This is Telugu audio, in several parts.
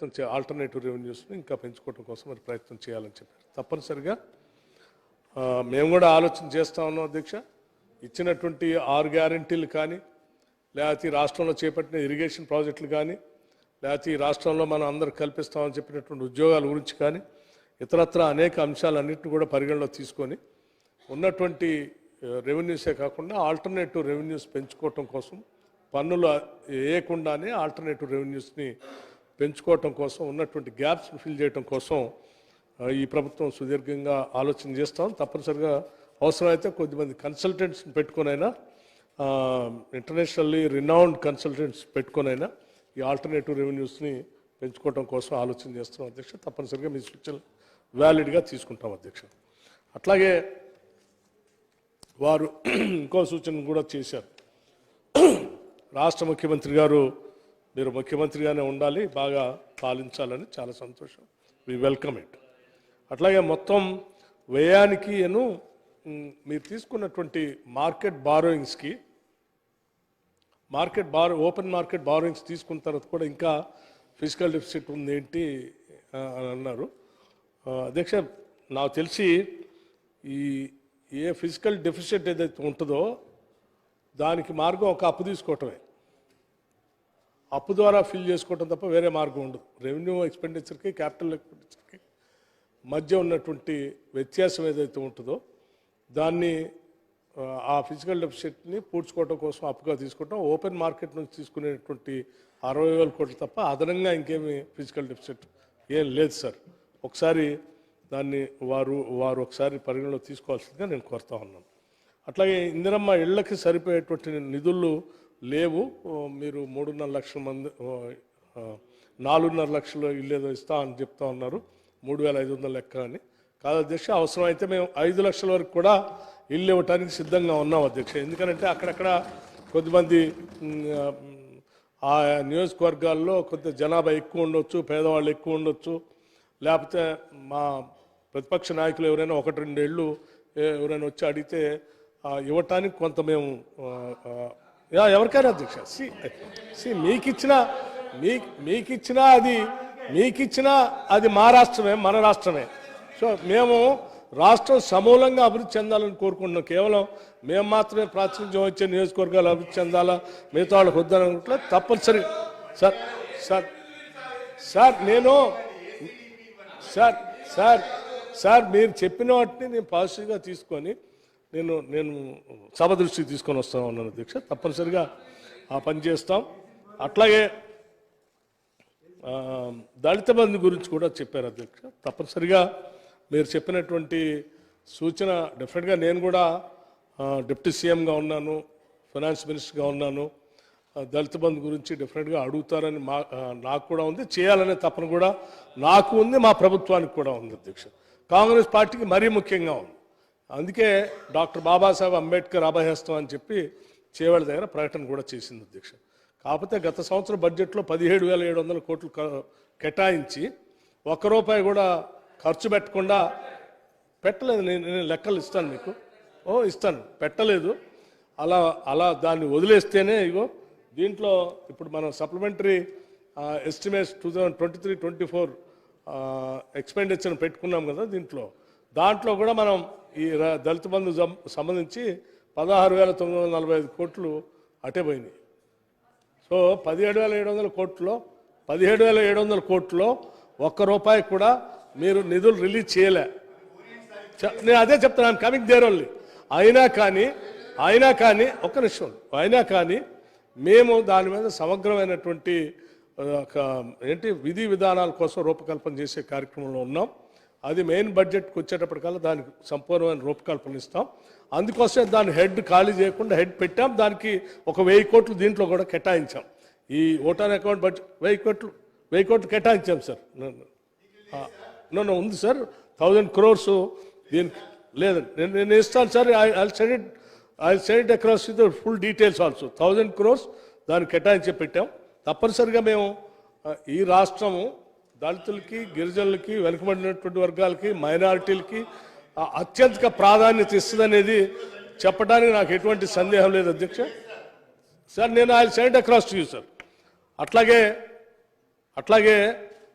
ప్రయత్నం ఆల్టర్నేటివ్ రెవెన్యూస్ని ఇంకా పెంచుకోవడం కోసం మరి ప్రయత్నం చేయాలని చెప్పారు. తప్పనిసరిగా మేము కూడా ఆలోచన చేస్తూ ఉన్నాం అధ్యక్ష. ఇచ్చినటువంటి 6 గ్యారంటీలు కానీ, లేకపోతే రాష్ట్రంలో చేపట్టిన ఇరిగేషన్ ప్రాజెక్టులు కానీ, లేకపోతే ఈ రాష్ట్రంలో మనం అందరూ కల్పిస్తామని చెప్పినటువంటి ఉద్యోగాల గురించి కానీ, ఇతరత్ర అనేక అంశాలన్నింటినీ కూడా పరిగణలో తీసుకొని ఉన్నటువంటి రెవెన్యూసే కాకుండా ఆల్టర్నేటివ్ రెవెన్యూస్ పెంచుకోవటం కోసం, పన్నులు వేయకుండానే ఆల్టర్నేటివ్ రెవెన్యూస్ని పెంచుకోవటం కోసం, ఉన్నటువంటి గ్యాప్స్ ఫిల్ చేయడం కోసం ఈ ప్రభుత్వం సుదీర్ఘంగా ఆలోచన చేస్తాం. తప్పనిసరిగా అవసరమైతే కొద్దిమంది కన్సల్టెంట్స్ని పెట్టుకొనైనా, ఇంటర్నేషనల్లీ రినౌండ్ కన్సల్టెంట్స్ పెట్టుకొనైనా ఈ ఆల్టర్నేటివ్ రెవెన్యూస్ని పెంచుకోవడం కోసం ఆలోచన చేస్తున్నాం అధ్యక్ష. తప్పనిసరిగా మీ సూచనలు వ్యాలిడ్గా తీసుకుంటాం అధ్యక్ష. అట్లాగే వారు ఇంకో సూచన కూడా చేశారు. రాష్ట్ర ముఖ్యమంత్రి గారు మీరు ముఖ్యమంత్రిగానే ఉండాలి, బాగా పాలించాలని. చాలా సంతోషం, వి వెల్కమ్ ఇట్. అట్లాగే మొత్తం వ్యయానికి మీరు తీసుకున్నటువంటి మార్కెట్ బారోయింగ్స్కి, ఓపెన్ మార్కెట్ బారోయింగ్స్ తీసుకున్న తర్వాత కూడా ఇంకా ఫిజికల్ డెఫిసిట్ ఉంది ఏంటి అని అన్నారు అధ్యక్ష. నాకు తెలిసి ఏ ఫిజికల్ డెఫిసిట్ ఏదైతే ఉంటుందో దానికి మార్గం ఒక అప్పు తీసుకోవటమే. అప్పు ద్వారా ఫిల్ చేసుకోవటం తప్ప వేరే మార్గం ఉండదు. రెవెన్యూ ఎక్స్పెండిచర్కి, క్యాపిటల్ ఎక్స్పెండిచర్కి మధ్య ఉన్నటువంటి వ్యత్యాసం ఏదైతే ఉంటుందో దాన్ని, ఆ ఫిజికల్ డెఫిసిట్ని పూడ్చుకోవడం కోసం అప్పుగా తీసుకోవటం. ఓపెన్ మార్కెట్ నుంచి తీసుకునేటువంటి 60,000 కోట్లు తప్ప అదనంగా ఇంకేమి ఫిజికల్ డెఫిసిట్ ఏం లేదు సార్. ఒకసారి దాన్ని వారు ఒకసారి పరిగణలో తీసుకోవాల్సిందిగా నేను కోరుతా ఉన్నాను. అట్లాగే ఇందిరమ్మ ఇళ్లకి సరిపోయేటువంటి నిధులు లేవు. మీరు 3.5 లక్షల మంది 4.5 లక్షల ఇల్లు ఏదో ఇస్తా అని చెప్తా ఉన్నారు. 3,500 లెక్క అని కాదు అధ్యక్ష. అవసరమైతే మేము 5 లక్షల వరకు కూడా ఇల్లు ఇవ్వటానికి సిద్ధంగా ఉన్నాం అధ్యక్ష. ఎందుకంటే అక్కడక్కడ కొద్దిమంది ఆ నియోజకవర్గాల్లో కొంత జనాభా ఎక్కువ ఉండొచ్చు, పేదవాళ్ళు ఎక్కువ ఉండొచ్చు, లేకపోతే మా ప్రతిపక్ష నాయకులు ఎవరైనా 1-2 ఏళ్ళు ఎవరైనా వచ్చి అడిగితే ఇవ్వటానికి కొంత మేము ఎవరికైనా అధ్యక్ష మీకిచ్చినా అది మా రాష్ట్రమే, మన రాష్ట్రమే. సో మేము రాష్ట్రం సమూలంగా అభివృద్ధి చెందాలని కోరుకుంటున్నాం. కేవలం మేము మాత్రమే ప్రాతినిధ్యం వచ్చే నియోజకవర్గాలు అభివృద్ధి చెందాలా, మిగతా వాళ్ళకి వద్దనుకుంటున్నా. తప్పనిసరి సార్ మీరు చెప్పిన వాటిని నేను పాజిటివ్గా తీసుకొని నేను సభ దృష్టికి తీసుకొని వస్తా ఉన్నాను అధ్యక్ష. తప్పనిసరిగా ఆ పని చేస్తాం. అట్లాగే దళిత బంధు గురించి కూడా చెప్పారు అధ్యక్ష. తప్పనిసరిగా మీరు చెప్పినటువంటి సూచన డెఫినెట్గా నేను కూడా డిప్యూటీ సీఎంగా ఉన్నాను, ఫైనాన్స్ మినిస్టర్గా ఉన్నాను. దళిత బంధు గురించి డెఫినెట్గా అడుగుతారని నాకు కూడా ఉంది, చేయాలనే తపన కూడా నాకు ఉంది, మా ప్రభుత్వానికి కూడా ఉంది అధ్యక్ష. కాంగ్రెస్ పార్టీకి మరీ ముఖ్యంగా ఉంది. అందుకే డాక్టర్ బాబాసాహెబ్ అంబేద్కర్ అభయహస్తం అని చెప్పి చేవెళ్ళ దగ్గర ప్రకటన కూడా చేసింది అధ్యక్ష. కాకపోతే గత సంవత్సరం బడ్జెట్లో 17,700 కోట్లు కేటాయించి ₹1 కూడా ఖర్చు పెట్టకుండా పెట్టలేదు. నేను లెక్కలు ఇస్తాను మీకు, ఇస్తాను, పెట్టలేదు. అలా దాన్ని వదిలేస్తేనే ఇగో దీంట్లో ఇప్పుడు మనం సప్లిమెంటరీ ఎస్టిమేట్స్ 2023-24 ఎక్స్పెండిచర్ని పెట్టుకున్నాం కదా. దాంట్లో కూడా మనం ఈ దళిత బంధు సంబంధించి 16,945 కోట్లు అటే పోయినాయి. సో 17,700 కోట్లలో ₹1 కూడా మీరు నిధులు రిలీజ్ చేయలే. నేను అదే చెప్తాను, కమింగ్ దేర్ ఓన్లీ. అయినా కానీ ఒక్క నిమిషం, అయినా కానీ మేము దాని మీద సమగ్రమైనటువంటి విధి విధానాల కోసం రూపకల్పన చేసే కార్యక్రమంలో ఉన్నాం. అది మెయిన్ బడ్జెట్కి వచ్చేటప్పటికల్లా దానికి సంపూర్ణమైన రూపకల్పన ఇస్తాం. అందుకోసమే దాన్ని హెడ్ ఖాళీ చేయకుండా హెడ్ పెట్టాం. దానికి ఒక 1000 కోట్లు దీంట్లో కూడా కేటాయించాం. ఈ ఓటాన్ అకౌంట్ బడ్జెట్ 1000 కోట్లు కేటాయించాం సార్. ఉంది సార్, 1000 crores దీనికి లేదండి. నేను ఇస్తాను sir. I send it across with full details also. 1000 crores దాన్ని కేటాయించి పెట్టాం. తప్పనిసరిగా మేము ఈ రాష్ట్రము దళితులకి, గిరిజనులకి, వెనుకబడినటువంటి వర్గాలకి, మైనారిటీలకి అత్యధిక ప్రాధాన్యత ఇస్తుందనేది చెప్పడానికి నాకు ఎటువంటి సందేహం లేదు అధ్యక్ష. సార్ నేను I send across to you sir. అట్లాగే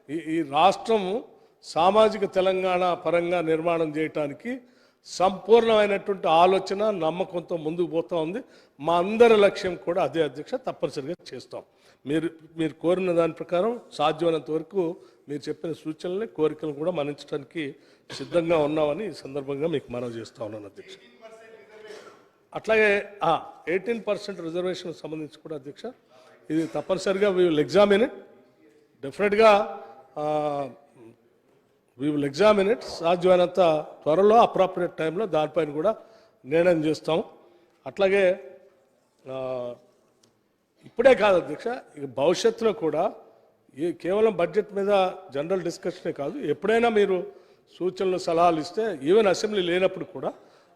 ఈ రాష్ట్రము సామాజిక తెలంగాణ పరంగా నిర్మాణం చేయటానికి సంపూర్ణమైనటువంటి ఆలోచన నమ్మకంతో ముందుకు పోతూ ఉంది. మా అందరి లక్ష్యం కూడా అదే అధ్యక్ష, తప్పనిసరిగా చేస్తాం. మీరు కోరిన దాని ప్రకారం సాధ్యమైనంత వరకు మీరు చెప్పిన సూచనల్ని కోరికలను కూడా మన్నించడానికి సిద్ధంగా ఉన్నామని ఈ సందర్భంగా మీకు మనవి చేస్తా ఉన్నాను అధ్యక్ష. అట్లాగే 18% రిజర్వేషన్ సంబంధించి కూడా అధ్యక్ష, ఇది తప్పనిసరిగా వీ విల్ ఎగ్జామిన్ ఇట్, డెఫినెట్గా వీ విల్ ఎగ్జామిన్ ఇట్. సాధ్యమైనంత త్వరలో అప్రాప్రియేట్ టైంలో దానిపైన కూడా నిర్ణయం చేస్తాం. అట్లాగే ఇప్పుడే కాదు అధ్యక్ష, ఇక భవిష్యత్తులో కూడా కేవలం బడ్జెట్ మీద జనరల్ డిస్కషనే కాదు, ఎప్పుడైనా మీరు సూచనలు సలహాలు ఇస్తే ఈవెన్ అసెంబ్లీ లేనప్పుడు కూడా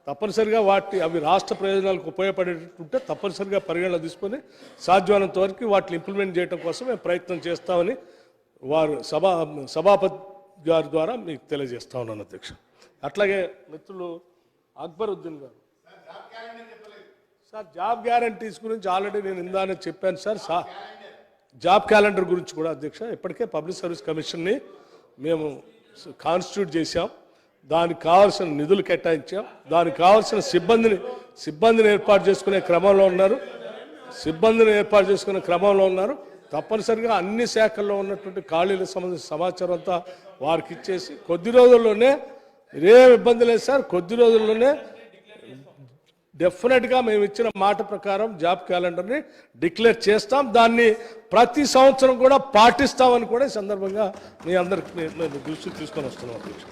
తప్పనిసరిగా అవి రాష్ట్ర ప్రయోజనాలకు ఉపయోగపడేటట్టుంటే తప్పనిసరిగా పరిగణన తీసుకొని సాధ్యమైనంత వరకు వాటిని ఇంప్లిమెంట్ చేయడం కోసం మేము ప్రయత్నం చేస్తామని వారు సభాపతి గారి ద్వారా మీకు తెలియజేస్తా ఉన్నాను అధ్యక్ష. అట్లాగే మిత్రులు అక్బరుద్దీన్ గారు, సార్ జాబ్ గ్యారంటీస్ గురించి ఆల్రెడీ నేను ఇందానే చెప్పాను సార్. జాబ్ క్యాలెండర్ గురించి కూడా అధ్యక్ష ఇప్పటికే పబ్లిక్ సర్వీస్ కమిషన్ని మేము కాన్స్టిట్యూట్ చేశాం, దానికి కావాల్సిన నిధులు కేటాయించాం, దానికి కావాల్సిన సిబ్బందిని ఏర్పాటు చేసుకునే క్రమంలో ఉన్నారు. తప్పనిసరిగా అన్ని శాఖల్లో ఉన్నటువంటి ఖాళీలకు సంబంధించిన సమాచారం అంతా వారికి ఇచ్చేసి కొద్ది రోజుల్లోనే, మీరేం ఇబ్బంది లేదు సార్, కొద్ది రోజుల్లోనే డెఫినెట్గా మేము ఇచ్చిన మాట ప్రకారం జాబ్ క్యాలెండర్ని డిక్లేర్ చేస్తాం. దాన్ని ప్రతి సంవత్సరం కూడా పాటిస్తామని కూడా ఈ సందర్భంగా మీ అందరికి నేను దృష్టికి తీసుకొని వస్తున్నాం అధ్యక్ష.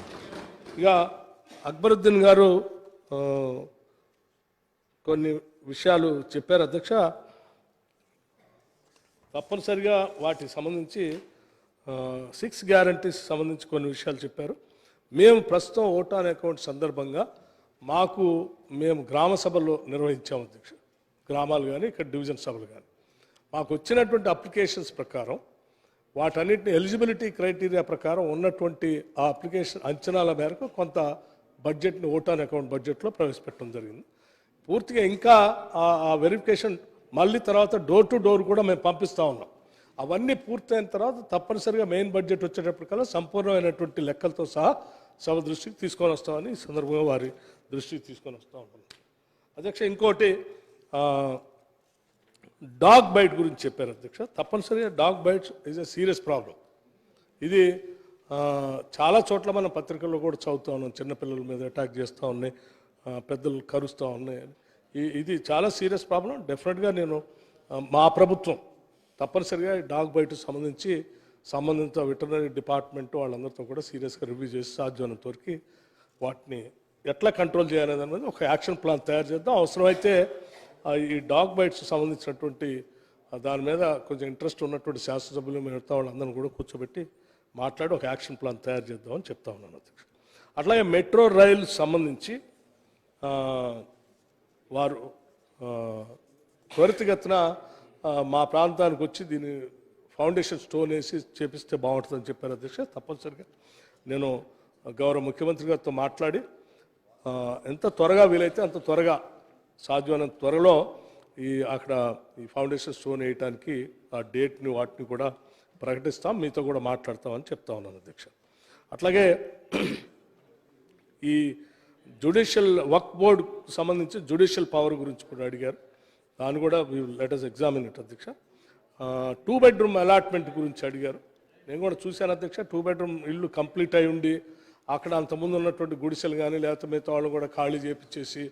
ఇక అక్బరుద్దీన్ గారు కొన్ని విషయాలు చెప్పారు అధ్యక్ష. తప్పనిసరిగా వాటికి సంబంధించి 6 గ్యారంటీస్ సంబంధించి కొన్ని విషయాలు చెప్పారు. మేము ప్రస్తుతం ఓట్ ఆన్ అకౌంట్ సందర్భంగా మేము గ్రామ సభలు నిర్వహించాము అధ్యక్ష. గ్రామాలు కానీ ఇక్కడ డివిజన్ సభలు కానీ మాకు వచ్చినటువంటి అప్లికేషన్స్ ప్రకారం వాటన్నిటిని ఎలిజిబిలిటీ క్రైటీరియా ప్రకారం ఉన్నటువంటి ఆ అప్లికేషన్ అంచనాల మేరకు కొంత బడ్జెట్ని ఓట్ ఆన్ అకౌంట్ బడ్జెట్లో ప్రవేశపెట్టడం జరిగింది. పూర్తిగా ఇంకా ఆ వెరిఫికేషన్ మళ్ళీ తర్వాత డోర్ టు డోర్ కూడా మేము పంపిస్తూ ఉన్నాం. అవన్నీ పూర్తయిన తర్వాత తప్పనిసరిగా మెయిన్ బడ్జెట్ వచ్చేటప్పటికల్లా సంపూర్ణమైనటువంటి లెక్కలతో సహా సభ దృష్టికి తీసుకొని వస్తామని ఈ సందర్భంగా వారి దృష్టికి తీసుకొని వస్తూ ఉంటాం అధ్యక్ష. ఇంకోటి డాగ్ బైట్ గురించి చెప్పారు అధ్యక్ష. తప్పనిసరిగా dog bites is a serious problem. ఇది చాలా చోట్ల మనం పత్రికల్లో కూడా చదువుతూ ఉన్నాం, చిన్నపిల్లల మీద అటాక్ చేస్తూ ఉన్నాయి, పెద్దలు కరుస్తూ ఉన్నాయి. ఇది చాలా సీరియస్ ప్రాబ్లం. డెఫినెట్గా మా ప్రభుత్వం తప్పనిసరిగా డాగ్ బైట్ సంబంధిత వెటర్నరీ డిపార్ట్మెంట్ వాళ్ళందరితో కూడా సీరియస్గా రివ్యూ చేసి సాధ్యమైనంత వరకు వాటిని ఎట్లా కంట్రోల్ చేయాలనేది ఒక యాక్షన్ ప్లాన్ తయారు చేద్దాం. అవసరమైతే ఈ డాగ్ బైట్స్ సంబంధించినటువంటి దాని మీద కొంచెం ఇంట్రెస్ట్ ఉన్నటువంటి శాసనసభ్యులు మిగతా వాళ్ళందరినీ కూడా కూర్చోబెట్టి మాట్లాడి ఒక యాక్షన్ ప్లాన్ తయారు చేద్దామని చెప్తా ఉన్నాను అధ్యక్ష. అట్లాగే మెట్రో రైలు సంబంధించి వారు త్వరితగతిన మా ప్రాంతానికి వచ్చి దీని ఫౌండేషన్ స్టోన్ వేసి చేపిస్తే బాగుంటుందని చెప్పారు అధ్యక్ష. తప్పనిసరిగా నేను గౌరవ ముఖ్యమంత్రి గారితో మాట్లాడి ఎంత త్వరగా వీలైతే అంత త్వరగా సాధ్యమైనంత త్వరలో అక్కడ ఈ ఫౌండేషన్ స్టోన్ వేయటానికి ఆ డేట్ని వాటిని కూడా ప్రకటిస్తాం, మీతో కూడా మాట్లాడతామని చెప్తా ఉన్నాను అధ్యక్ష. అట్లాగే ఈ జ్యుడిషియల్ వర్క్ బోర్డు సంబంధించి జ్యుడిషియల్ పవర్ గురించి కూడా అడిగారు, దాన్ని కూడా లెట్ us ఎగ్జామిన్ ఇట్ అధ్యక్ష. 2 bedroom అలాట్మెంట్ గురించి అడిగారు, నేను కూడా చూశాను అధ్యక్ష. 2 bedroom ఇల్లు కంప్లీట్ అయి ఉండి అక్కడ అంతకుముందు ఉన్నటువంటి గుడిసెలు కానీ లేకపోతే మిగతా వాళ్ళు కూడా ఖాళీ చేపించేసి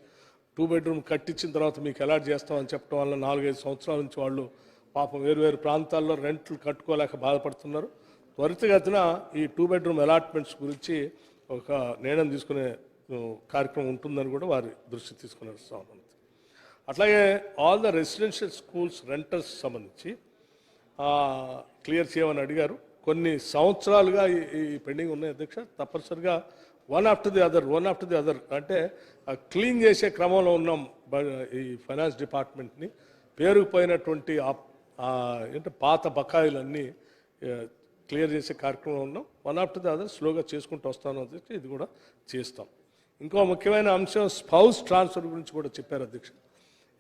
2 bedroom కట్టించిన తర్వాత మీకు అలాట్ చేస్తామని చెప్పడం వల్ల 4-5 సంవత్సరాల నుంచి వాళ్ళు పాపం వేరు ప్రాంతాల్లో రెంట్లు కట్టుకోలేక బాధపడుతున్నారు. త్వరితగతిన ఈ 2 bedroom అలాట్మెంట్స్ గురించి ఒక నిర్ణయం తీసుకునే కార్యక్రమం ఉంటుందని కూడా వారి దృష్టి తీసుకుని వస్తూ ఉన్నాను. అట్లాగే all the residential schools renters సంబంధించి క్లియర్ చేయమని అడిగారు. కొన్ని సంవత్సరాలుగా ఈ పెండింగ్ ఉన్నాయి అధ్యక్ష. తప్పనిసరిగా వన్ ఆఫ్టర్ ది అదర్ అంటే క్లీన్ చేసే క్రమంలో ఉన్నాం. ఈ ఫైనాన్స్ డిపార్ట్మెంట్ని పేరుకుపోయినటువంటి ఏంటంటే పాత బకాయిలన్నీ క్లియర్ చేసే కార్యక్రమంలో ఉన్నాం. వన్ ఆఫ్టర్ ది అదర్ స్లోగా చేసుకుంటూ వస్తాను అధ్యక్ష, ఇది కూడా చేస్తాం. ఇంకో ముఖ్యమైన అంశం స్పౌస్ ట్రాన్స్ఫర్ గురించి కూడా చెప్పారు అధ్యక్ష.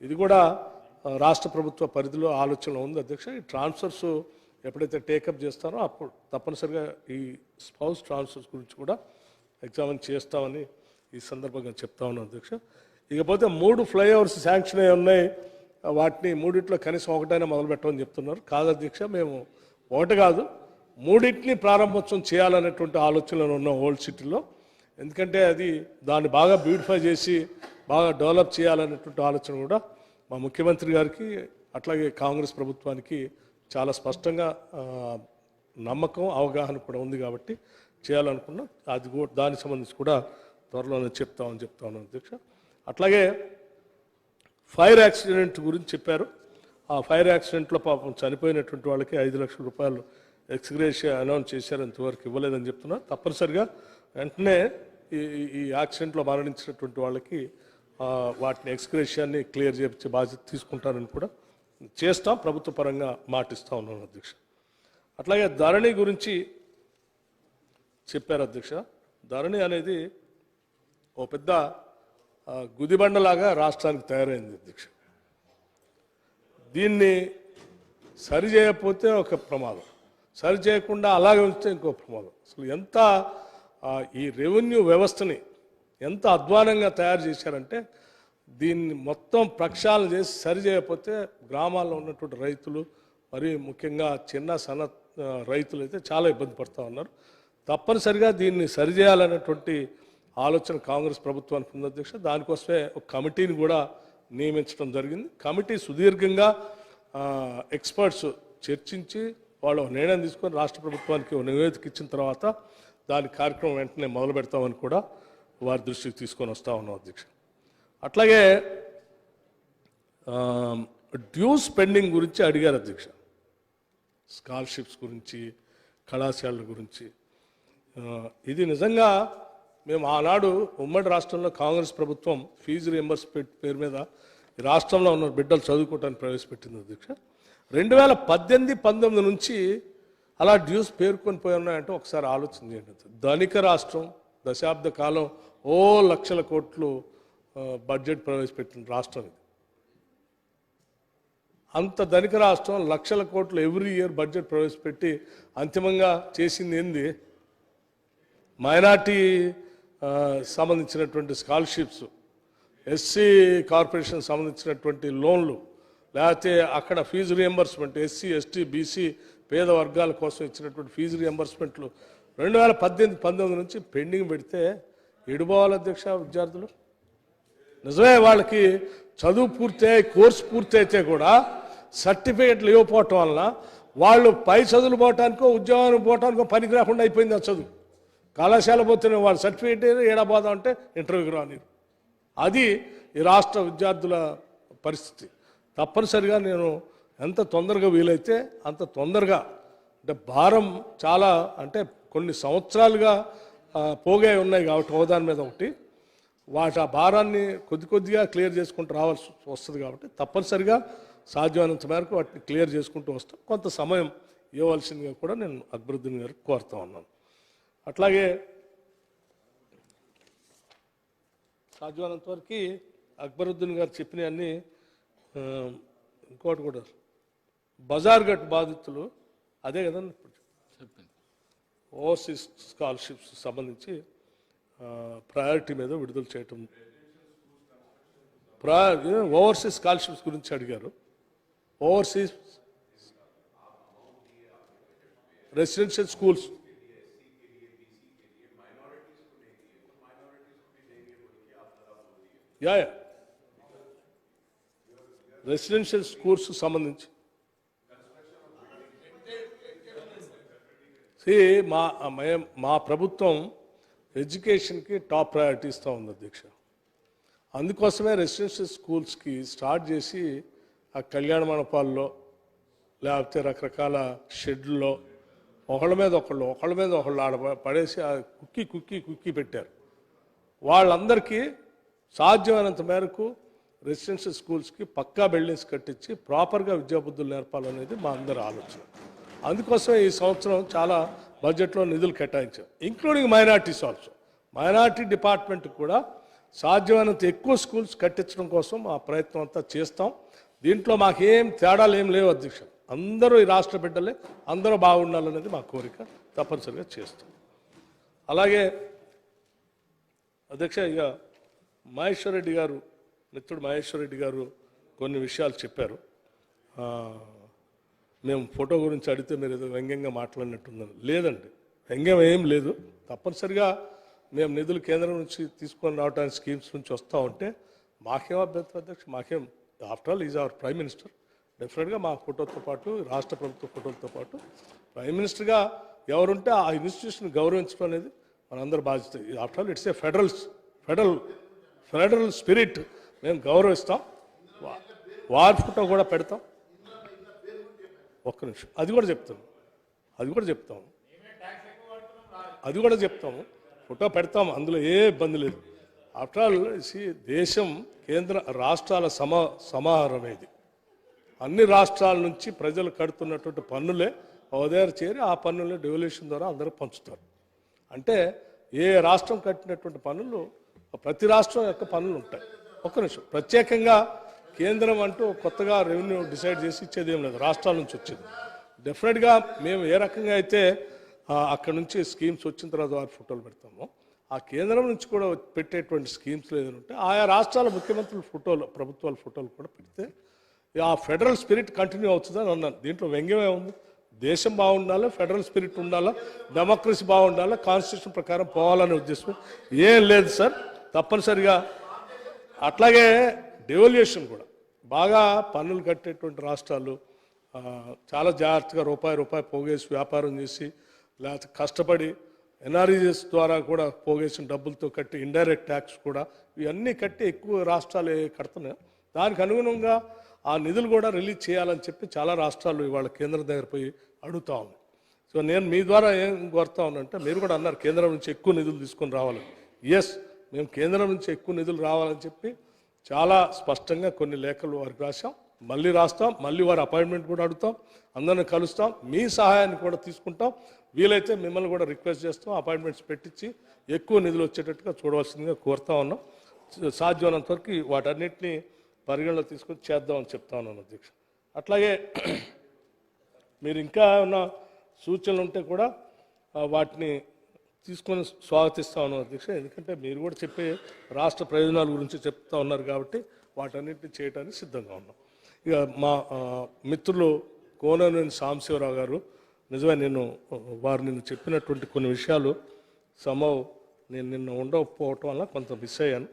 ఇది కూడా రాష్ట్ర ప్రభుత్వ పరిధిలో ఆలోచనలో ఉంది అధ్యక్ష. ఈ ట్రాన్స్ఫర్స్ ఎప్పుడైతే టేకప్ చేస్తారో అప్పుడు తప్పనిసరిగా ఈ స్పౌస్ ట్రాన్స్ఫర్స్ గురించి కూడా ఎగ్జామిన్ చేస్తామని ఈ సందర్భంగా చెప్తా ఉన్నాను అధ్యక్ష. ఇకపోతే 3 ఫ్లైఓవర్స్ శాంక్షన్ అయి ఉన్నాయి, వాటిని మూడిట్లో కనీసం ఒకటైనా మొదలు పెట్టమని చెప్తున్నారు. కాదు అధ్యక్ష, మేము ఒకటి కాదు 3టిని ప్రారంభోత్సవం చేయాలనేటువంటి ఆలోచనలు ఉన్నాం ఓల్డ్ సిటీలో. ఎందుకంటే అది దాన్ని బాగా బ్యూటిఫై చేసి బాగా డెవలప్ చేయాలనేటువంటి ఆలోచన కూడా మా ముఖ్యమంత్రి గారికి అట్లాగే కాంగ్రెస్ ప్రభుత్వానికి చాలా స్పష్టంగా నమ్మకం అవగాహన కూడా ఉంది కాబట్టి చేయాలనుకున్నాం. అది కూడా దానికి సంబంధించి కూడా త్వరలోనే చెప్తామని చెప్తాను అధ్యక్ష. అట్లాగే ఫైర్ యాక్సిడెంట్ గురించి చెప్పారు. ఆ ఫైర్ యాక్సిడెంట్లో పాపం చనిపోయినటువంటి వాళ్ళకి 5 లక్షల రూపాయలు ఎక్స్గ్రేషియా అనౌన్స్ చేశారు, ఇంతవరకు ఇవ్వలేదని చెప్తున్నారు. తప్పనిసరిగా వెంటనే ఈ యాక్సిడెంట్లో మరణించినటువంటి వాళ్ళకి వాటిని ఎక్స్గ్రేషియాన్ని క్లియర్ చేయించే బాధ్యత తీసుకుంటారని కూడా చేస్తాం, ప్రభుత్వ పరంగా మాటిస్తూ ఉన్నాను అధ్యక్ష. అట్లాగే ధరణి గురించి చెప్పారు అధ్యక్ష. ధరణి అనేది ఓ పెద్ద గుదిబండలాగా రాష్ట్రానికి తయారైంది అధ్యక్ష. దీన్ని సరి చేయకపోతే ఒక ప్రమాదం, సరి చేయకుండా అలాగే ఉంచితే ఇంకో ప్రమాదం. అసలు ఎంత ఈ రెవెన్యూ వ్యవస్థని ఎంత అధ్వానంగా తయారు చేశారంటే దీన్ని మొత్తం ప్రక్షాళన చేసి సరి చేయకపోతే గ్రామాల్లో ఉన్నటువంటి రైతులు మరి ముఖ్యంగా చిన్న సన్న రైతులు అయితే చాలా ఇబ్బంది పడుతూ ఉన్నారు. తప్పనిసరిగా దీన్ని సరిచేయాలనేటువంటి ఆలోచన కాంగ్రెస్ ప్రభుత్వానికి ఉంది అధ్యక్ష. దానికోసమే ఒక కమిటీని కూడా నియమించడం జరిగింది. కమిటీ సుదీర్ఘంగా ఎక్స్పర్ట్స్ చర్చించి వాళ్ళు నిర్ణయం తీసుకొని రాష్ట్ర ప్రభుత్వానికి నివేదిక ఇచ్చిన తర్వాత దాని కార్యక్రమం వెంటనే మొదలు పెడతామని కూడా వారి దృష్టికి తీసుకొని వస్తూ ఉన్నాం అధ్యక్ష. అట్లాగే డ్యూస్ పెండింగ్ గురించి అడిగారు అధ్యక్ష. స్కాలర్షిప్స్ గురించి, కళాశాలల గురించి. ఇది నిజంగా మేము ఆనాడు ఉమ్మడి రాష్ట్రంలో కాంగ్రెస్ ప్రభుత్వం ఫీజు రియంబర్స్మెంట్ పేరు మీద ఈ రాష్ట్రంలో ఉన్న బిడ్డలు చదువుకోవటానికి ప్రవేశపెట్టింది అధ్యక్ష. 2018-19 నుంచి అలా డ్యూస్ పేర్కొని పోయి ఉన్నాయంటే ఒకసారి ఆలోచన చేయండి. ధనిక రాష్ట్రం, దశాబ్ద కాలం లక్షల కోట్లు బడ్జెట్ ప్రవేశపెట్టిన రాష్ట్రం ఇది. అంత ధనిక రాష్ట్రం లక్షల కోట్లు ఎవ్రీ ఇయర్ బడ్జెట్ ప్రవేశపెట్టి అంతిమంగా చేసింది ఏంది? మైనార్టీ సంబంధించినటువంటి స్కాలర్షిప్స్, ఎస్సీ కార్పొరేషన్ సంబంధించినటువంటి లోన్లు, లేకపోతే అక్కడ fees reimbursement, SC ST BC పేద వర్గాల కోసం ఇచ్చినటువంటి ఫీజు రియంబర్స్మెంట్లు 2018-19 నుంచి పెండింగ్ పెడితే ఎడుపోవాలి అధ్యక్ష విద్యార్థులు. నిజమే వాళ్ళకి చదువు పూర్తయి కోర్సు పూర్తి అయితే కూడా సర్టిఫికెట్లు ఇవ్వకపోవటం వలన వాళ్ళు పై చదువులు పోవటానికో ఉద్యోగానికి పోవటానికో పనికి రాకుండా అయిపోయింది ఆ చదువు. కళాశాల పోతేనే వాళ్ళు సర్టిఫికేట్ ఏడా పోదాం అంటే ఇంటర్వ్యూకి రాని. అది ఈ రాష్ట్ర విద్యార్థుల పరిస్థితి. తప్పనిసరిగా నేను ఎంత తొందరగా వీలైతే అంత తొందరగా, అంటే భారం చాలా, అంటే కొన్ని సంవత్సరాలుగా పోగా ఉన్నాయి కాబట్టి ఒకదాని మీద ఒకటి, వాటి ఆ భారాన్ని కొద్దిగా క్లియర్ చేసుకుంటూ రావాల్సి వస్తుంది. కాబట్టి తప్పనిసరిగా సాధ్యమైనంత మేరకు వాటిని క్లియర్ చేసుకుంటూ వస్తాం. కొంత సమయం ఇవ్వవలసిందిగా కూడా నేను అక్బరుద్దీన్ గారికి కోరుతా ఉన్నాను. అట్లాగే సాధ్యమైనంత వరకు అక్బరుద్దీన్ గారు చెప్పినవన్నీ ఇంకోటి కూడా, బజార్ గట్ బాధితులు అదే కదండి చెప్పింది, ఓవర్సీస్ స్కాలర్షిప్స్ సంబంధించి ప్రయారిటీ మీద విడుదల చేయటం. ఓవర్సీస్ స్కాలర్షిప్స్ గురించి అడిగారు. Overseas residential schools, residential schools సంబంధించి మా ప్రభుత్వం ఎడ్యుకేషన్కి టాప్ ప్రయారిటీ ఇస్తూ ఉంది అధ్యక్ష. అందుకోసమే రెసిడెన్షియల్ స్కూల్స్కి స్టార్ట్ చేసి ఆ కళ్యాణ మండపాల్లో లేకపోతే రకరకాల షెడ్లలో ఒకళ్ళ మీద ఒకళ్ళు ఆడ పడేసి ఆ కుక్కీ పెట్టారు. వాళ్ళందరికీ సాధ్యమైనంత మేరకు రెసిడెన్షియల్ స్కూల్స్కి పక్కా బిల్డింగ్స్ కట్టించి ప్రాపర్గా విద్యాబుద్ధులు నేర్పాలనేది మా అందరి ఆలోచన. అందుకోసమే ఈ సంవత్సరం చాలా బడ్జెట్లో నిధులు కేటాయించాం, ఇంక్లూడింగ్ మైనార్టీస్ ఆల్సో. మైనార్టీ డిపార్ట్మెంట్కి కూడా సాధ్యమైనంత ఎక్కువ స్కూల్స్ కట్టించడం కోసం ఆ ప్రయత్నం అంతా చేస్తాం. దీంట్లో మాకేం తేడాలు ఏం లేవు అధ్యక్ష. అందరూ ఈ రాష్ట్ర బిడ్డలే, అందరూ బాగుండాలనేది మా కోరిక, తప్పనిసరిగా చేస్తాం. అలాగే అధ్యక్ష, ఇక మహేశ్వర్ రెడ్డి గారు, మిత్రుడు మహేశ్వర్ రెడ్డి గారు కొన్ని విషయాలు చెప్పారు. మేము ఫోటో గురించి అడిగితే మీరు ఏదో వ్యంగ్యంగా మాట్లాడినట్టుందని. లేదండి, వ్యంగ్యం ఏం లేదు. తప్పనిసరిగా మేము నిధులు కేంద్రం నుంచి తీసుకొని రావడానికి స్కీమ్స్ నుంచి వస్తూ ఉంటే మాకేం అభ్యంతరం అధ్యక్ష, మాకేం. After all is our prime minister. డెఫినెట్గా మా ఫోటోతో పాటు, రాష్ట్ర ప్రభుత్వ ఫోటోలతో పాటు ప్రైమ్ మినిస్టర్గా ఎవరుంటే ఆ ఇన్స్టిట్యూషన్ గౌరవించడం అనేది మనందరూ బాధ్యత. After all it's a federal spirit. మేము గౌరవిస్తాం. వారి ఫోటో కూడా పెడతాం. ఒక్క నిమిషం, అది కూడా చెప్తాము. ఫోటో పెడతాము, అందులో ఏ ఇబ్బంది లేదు. ఆఫ్టర్ ఆల్ దేశం కేంద్ర రాష్ట్రాల సమాహారం ఇది. అన్ని రాష్ట్రాల నుంచి ప్రజలు కడుతున్నటువంటి పన్నులే ఓదేరు చేరి ఆ పన్నులే డెవల్యూషన్ ద్వారా అందరూ పంచుతారు. అంటే ఏ రాష్ట్రం కట్టినటువంటి పన్నులు ప్రతి రాష్ట్రం యొక్క పన్నులు ఉంటాయి. ఒక్క నిమిషం, ప్రత్యేకంగా కేంద్రం అంటూ కొత్తగా రెవెన్యూ డిసైడ్ చేసి ఇచ్చేది ఏం లేదు, రాష్ట్రాల నుంచి వచ్చేది. డెఫినెట్గా మేము ఏ రకంగా అయితే అక్కడ నుంచి స్కీమ్స్ వచ్చిన తర్వాత వారి ఫోటోలు పెడతామో, ఆ కేంద్రం నుంచి కూడా పెట్టేటువంటి స్కీమ్స్ ఏదైనా ఉంటే ఆయా రాష్ట్రాల ముఖ్యమంత్రుల ఫోటోలు, ప్రభుత్వాల ఫోటోలు కూడా పెడితే ఆ ఫెడరల్ స్పిరిట్ కంటిన్యూ అవుతుందని అన్నాను. దీంట్లో వ్యంగ్యమే ఉంది. దేశం బాగుండాలి, ఫెడరల్ స్పిరిట్ ఉండాలా, డెమోక్రసీ బాగుండాలా, కాన్స్టిట్యూషన్ ప్రకారం పోవాలనే ఉద్దేశం ఏం లేదు సార్. తప్పనిసరిగా అట్లాగే డెవల్యూషన్ కూడా బాగా పన్నులు కట్టేటువంటి రాష్ట్రాలు చాలా జాగ్రత్తగా రూపాయి పోగేసి వ్యాపారం చేసి, లేకపోతే కష్టపడి ఎన్ఆర్ఈఎస్ ద్వారా కూడా పోగేసిన డబ్బులతో కట్టి ఇండైరెక్ట్ ట్యాక్స్ కూడా ఇవన్నీ కట్టి ఎక్కువ రాష్ట్రాలు కడుతున్నాయి. దానికి అనుగుణంగా ఆ నిధులు కూడా రిలీజ్ చేయాలని చెప్పి చాలా రాష్ట్రాలు ఇవాళ కేంద్రం దగ్గర పోయి అడుగుతా ఉన్నాయి. సో నేను మీ ద్వారా ఏం కోరుతా ఉన్నానంటే, మీరు కూడా అన్నారు కేంద్రం నుంచి ఎక్కువ నిధులు తీసుకొని రావాలని. ఎస్, మేము కేంద్రం నుంచి ఎక్కువ నిధులు రావాలని చెప్పి చాలా స్పష్టంగా కొన్ని లేఖలు వారికి రాసాం, మళ్ళీ రాస్తాం, మళ్ళీ వారి అపాయింట్మెంట్ కూడా అడుగుతాం, అందరిని కలుస్తాం, మీ సహాయాన్ని కూడా తీసుకుంటాం. వీలైతే మిమ్మల్ని కూడా రిక్వెస్ట్ చేస్తాం, అపాయింట్మెంట్స్ పెట్టించి ఎక్కువ నిధులు వచ్చేటట్టుగా చూడవలసిందిగా కోరుతా ఉన్నాం. సాధ్యమైనంత వరకు వాటన్నిటిని పరిగణలో తీసుకొని చేద్దామని చెప్తా ఉన్నాను అధ్యక్ష. అట్లాగే మీరు ఇంకా ఏమన్నా సూచనలు ఉంటే కూడా వాటిని తీసుకొని స్వాగతిస్తా ఉన్నాను అధ్యక్ష. ఎందుకంటే మీరు కూడా చెప్పే రాష్ట్ర ప్రయోజనాల గురించి చెప్తా ఉన్నారు కాబట్టి వాటన్నిటిని చేయడానికి సిద్ధంగా ఉన్నాం. ఇక మా మిత్రులు కోనేని సాంబశివరావు గారు, నిజమే వారు నిన్ను చెప్పినటువంటి కొన్ని విషయాలు నేను నిన్న ఉండకపోవటం వల్ల కొంత మిస్ అయ్యాను.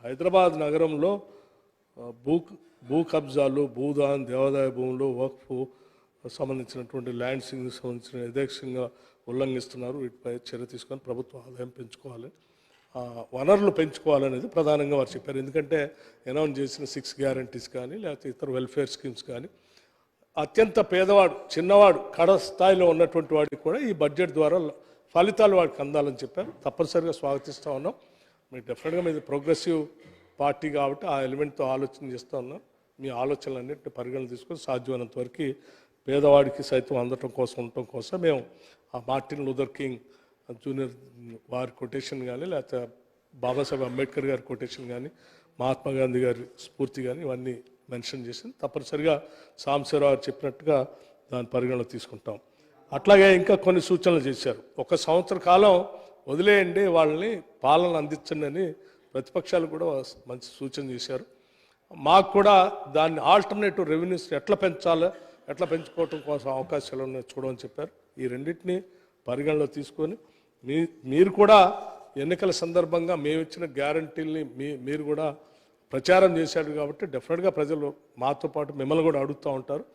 హైదరాబాద్ నగరంలో భూ కబ్జాలు, భూదాన్, దేవాదాయ భూములు, వక్ఫ్ సంబంధించినటువంటి ల్యాండ్ సింగ్కి సంబంధించిన యథేచ్ఛంగా ఉల్లంఘిస్తున్నారు. వీటిపై చర్య తీసుకొని ప్రభుత్వం ఆదాయం పెంచుకోవాలి, వనరులు పెంచుకోవాలనేది ప్రధానంగా వారు చెప్పారు. ఎందుకంటే అనౌన్స్ చేసిన 6 గ్యారంటీస్ కానీ లేకపోతే ఇతర వెల్ఫేర్ స్కీమ్స్ కానీ అత్యంత పేదవాడు, చిన్నవాడు, కడ స్థాయిలో ఉన్నటువంటి వాడికి కూడా ఈ బడ్జెట్ ద్వారా ఫలితాలు వాడికి అందాలని చెప్పారు. తప్పనిసరిగా స్వాగతిస్తూ ఉన్నాం. మీరు డెఫినెట్గా మీది ప్రోగ్రెసివ్ పార్టీ కాబట్టి ఆ ఎలిమెంట్తో ఆలోచన చేస్తూ ఉన్నాం. మీ ఆలోచనలన్నింటినీ పరిగణన తీసుకొని సాధ్యమైనంత వరకు పేదవాడికి సైతం అందటం కోసం ఉండటం కోసం మేము ఆ మార్టిన్ లూథర్ కింగ్ జూనియర్ వారి కొటేషన్ కానీ లేకపోతే బాబాసాహెబ్ అంబేద్కర్ గారి కొటేషన్ కానీ మహాత్మా గాంధీ గారి స్ఫూర్తి కానీ ఇవన్నీ మెన్షన్ చేసింది. తప్పనిసరిగా సాంబశివరావు గారు చెప్పినట్టుగా దాని పరిగణలో తీసుకుంటాం. అట్లాగే ఇంకా కొన్ని సూచనలు చేశారు. 1 సంవత్సర కాలం వదిలేయండి, వాళ్ళని పాలన అందించండి అని ప్రతిపక్షాలు కూడా మంచి సూచన చేశారు. మాకు కూడా దాన్ని ఆల్టర్నేటివ్ రెవెన్యూస్ ఎట్లా పెంచాలో, ఎట్లా పెంచుకోవటం కోసం అవకాశాలు ఉన్నాయి చూడమని చెప్పారు. ఈ రెండింటినీ పరిగణలో తీసుకొని మీరు కూడా ఎన్నికల సందర్భంగా మేము ఇచ్చిన గ్యారంటీల్ని మీరు కూడా ప్రచారం చేశారు కాబట్టి డెఫినెట్గా ప్రజలు మాతో పాటు మిమ్మల్ని కూడా అడుగుతూ ఉంటారు.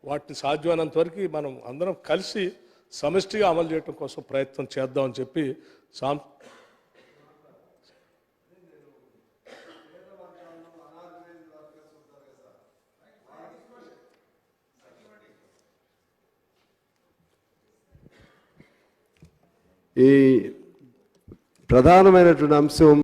వాటిని సాధ్యమైనంత వరకు మనం అందరం కలిసి సమిష్టిగా అమలు చేయడం కోసం ప్రయత్నం చేద్దామని చెప్పి ఈ ప్రధానమైనటువంటి అంశం